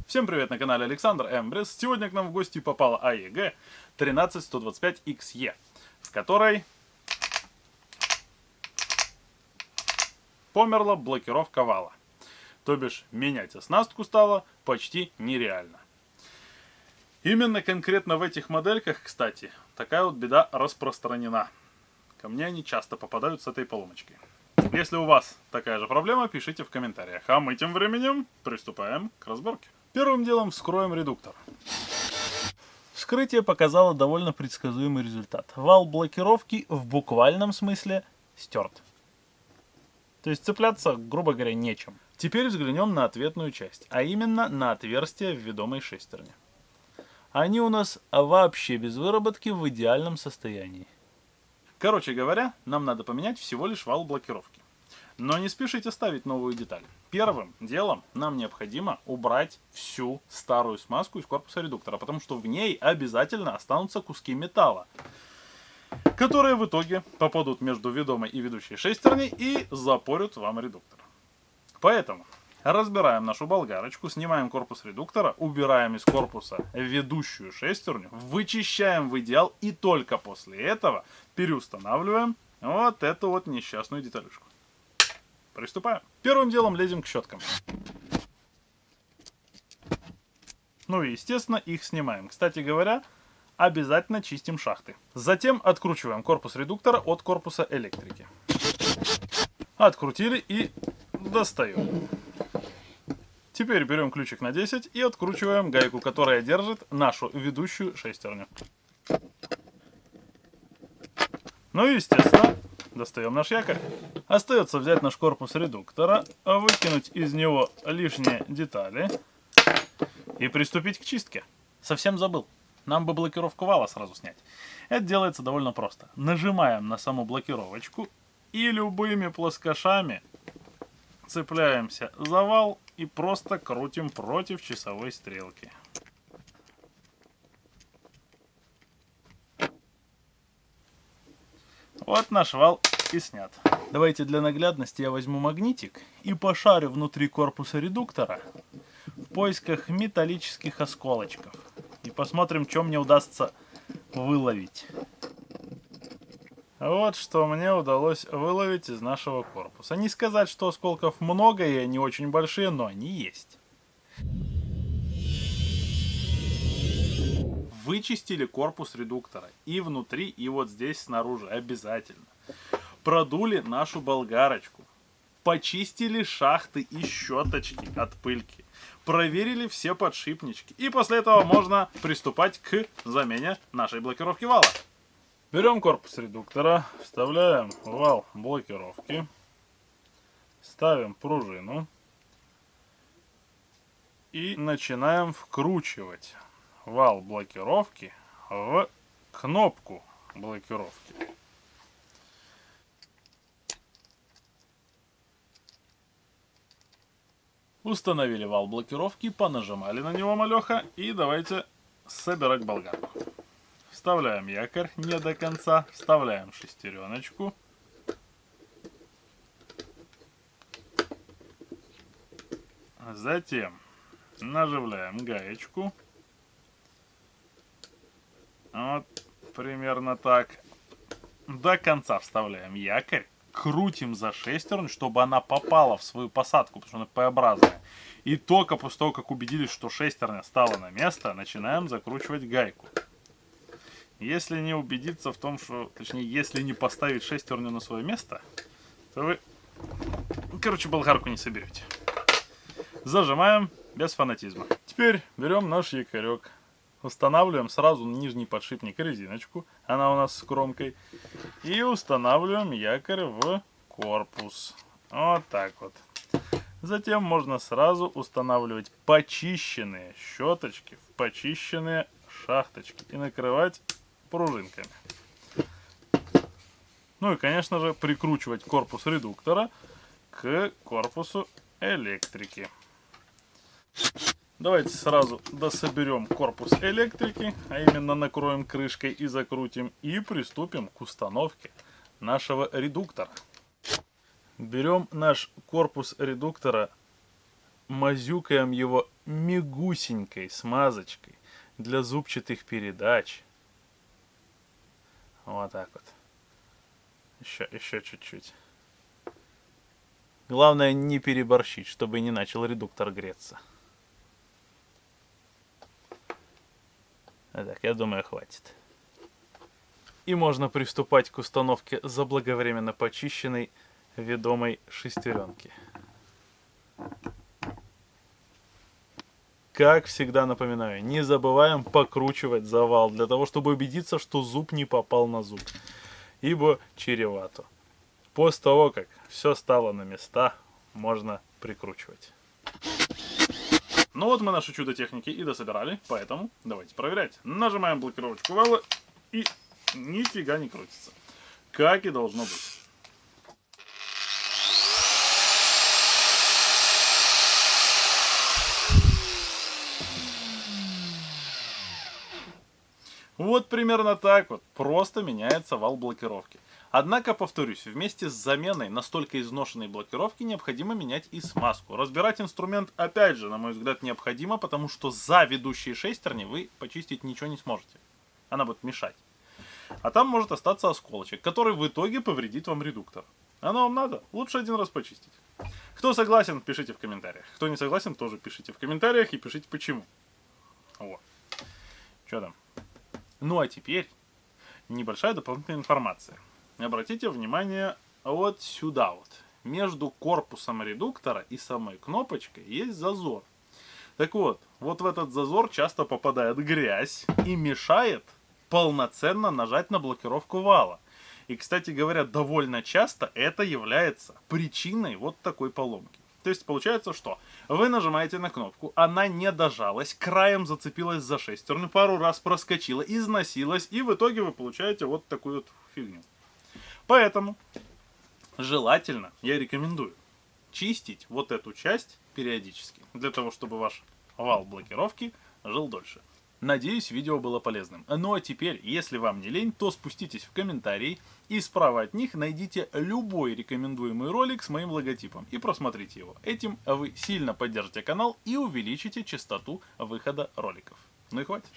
Всем привет, на канале Александр Эмбрис. Сегодня к нам в гости попала АЕГ 13125XE, в которой померла блокировка вала. То бишь, менять оснастку стало почти нереально. Именно конкретно в этих модельках, кстати, такая вот беда распространена. Ко мне они часто попадают с этой поломочкой. Если у вас такая же проблема, пишите в комментариях. А мы тем временем приступаем к разборке. Первым делом вскроем редуктор. Вскрытие показало довольно предсказуемый результат. Вал блокировки в буквальном смысле стерт. То есть цепляться, грубо говоря, нечем. Теперь взглянем на ответную часть, а именно на отверстия в ведомой шестерне. Они у нас вообще без выработки в идеальном состоянии. Короче говоря, нам надо поменять всего лишь вал блокировки. Но не спешите ставить новую деталь. Первым делом нам необходимо убрать всю старую смазку из корпуса редуктора, потому что в ней обязательно останутся куски металла, которые в итоге попадут между ведомой и ведущей шестерней и запорят вам редуктор. Поэтому разбираем нашу болгарочку, снимаем корпус редуктора, убираем из корпуса ведущую шестерню, вычищаем в идеал и только после этого переустанавливаем вот эту вот несчастную деталюшку. Приступаем. Первым делом лезем к щеткам. Ну и естественно их снимаем. Кстати говоря, обязательно чистим шахты. Затем откручиваем корпус редуктора от корпуса электрики. Открутили и достаем. Теперь берем ключик на 10 и откручиваем гайку, которая держит нашу ведущую шестерню. Ну и естественно достаем наш якорь. Остается взять наш корпус редуктора, выкинуть из него лишние детали и приступить к чистке. Совсем забыл. Нам бы блокировку вала сразу снять. Это делается довольно просто. Нажимаем на саму блокировочку и любыми плоскошами цепляемся за вал и просто крутим против часовой стрелки. Вот наш вал и снят. Давайте для наглядности я возьму магнитик и пошарю внутри корпуса редуктора в поисках металлических осколочков. И посмотрим, что мне удастся выловить. Вот что мне удалось выловить из нашего корпуса. Не сказать, что осколков много и они очень большие, но они есть. Вычистили корпус редуктора и внутри, и вот здесь снаружи обязательно. Продули нашу болгарочку. Почистили шахты и щеточки от пыльки. Проверили все подшипнички. И после этого можно приступать к замене нашей блокировки вала. Берем корпус редуктора, вставляем вал блокировки, ставим пружину и начинаем вкручивать вал блокировки в кнопку блокировки. Установили вал блокировки, понажимали на него малеха и давайте собирать болгарку. Вставляем якорь не до конца, вставляем шестереночку. Затем наживляем гаечку. Вот примерно так. До конца вставляем якорь. Крутим за шестерню, чтобы она попала в свою посадку, потому что она П-образная. И только после того, как убедились, что шестерня стала на место, начинаем закручивать гайку. Если не убедиться в том, что, точнее, если не поставить шестерню на свое место, то вы, короче, болгарку не соберете. Зажимаем без фанатизма. Теперь берем наш якорек. Устанавливаем сразу на нижний подшипник резиночку, она у нас с кромкой, и устанавливаем якорь в корпус. Вот так вот. Затем можно сразу устанавливать почищенные щеточки в почищенные шахточки и накрывать пружинками. Ну и, конечно же, прикручивать корпус редуктора к корпусу электрики. Давайте сразу дособерем корпус электрики, а именно накроем крышкой и закрутим, и приступим к установке нашего редуктора. Берем наш корпус редуктора мазюкаем его мягусенькой смазочкой для зубчатых передач. Вот так вот. Еще чуть-чуть. Главное не переборщить, чтобы не начал редуктор греться. Так, я думаю, хватит. И можно приступать к установке заблаговременно почищенной ведомой шестеренки. Как всегда напоминаю, не забываем покручивать завал, для того, чтобы убедиться, что зуб не попал на зуб. Ибо чревато. После того, как все стало на места, можно прикручивать. Ну вот мы наши чудо техники и дособирали, поэтому давайте проверять. Нажимаем блокировочку вала и нифига не крутится. Как и должно быть. Вот примерно так вот просто меняется вал блокировки. Однако, повторюсь, вместе с заменой настолько изношенной блокировки необходимо менять и смазку. Разбирать инструмент, опять же, на мой взгляд, необходимо, потому что за ведущие шестерни вы почистить ничего не сможете. Она будет мешать. А там может остаться осколочек, который в итоге повредит вам редуктор. Оно вам надо? Лучше один раз почистить. Кто согласен, пишите в комментариях. Кто не согласен, тоже пишите в комментариях и пишите почему. Вот. Что там? Ну а теперь небольшая дополнительная информация. Обратите внимание вот сюда вот. Между корпусом редуктора и самой кнопочкой есть зазор. Так вот, вот в этот зазор часто попадает грязь и мешает полноценно нажать на блокировку вала. И, кстати говоря, довольно часто это является причиной вот такой поломки. То есть получается, что вы нажимаете на кнопку, она не дожалась, краем зацепилась за шестерню, пару раз проскочила, износилась, и в итоге вы получаете вот такую вот фигню. Поэтому желательно, я рекомендую, чистить вот эту часть периодически, для того, чтобы ваш вал блокировки жил дольше. Надеюсь, видео было полезным. Ну а теперь, если вам не лень, то спуститесь в комментарии и справа от них найдите любой рекомендуемый ролик с моим логотипом и просмотрите его. Этим вы сильно поддержите канал и увеличите частоту выхода роликов. Ну и хватит.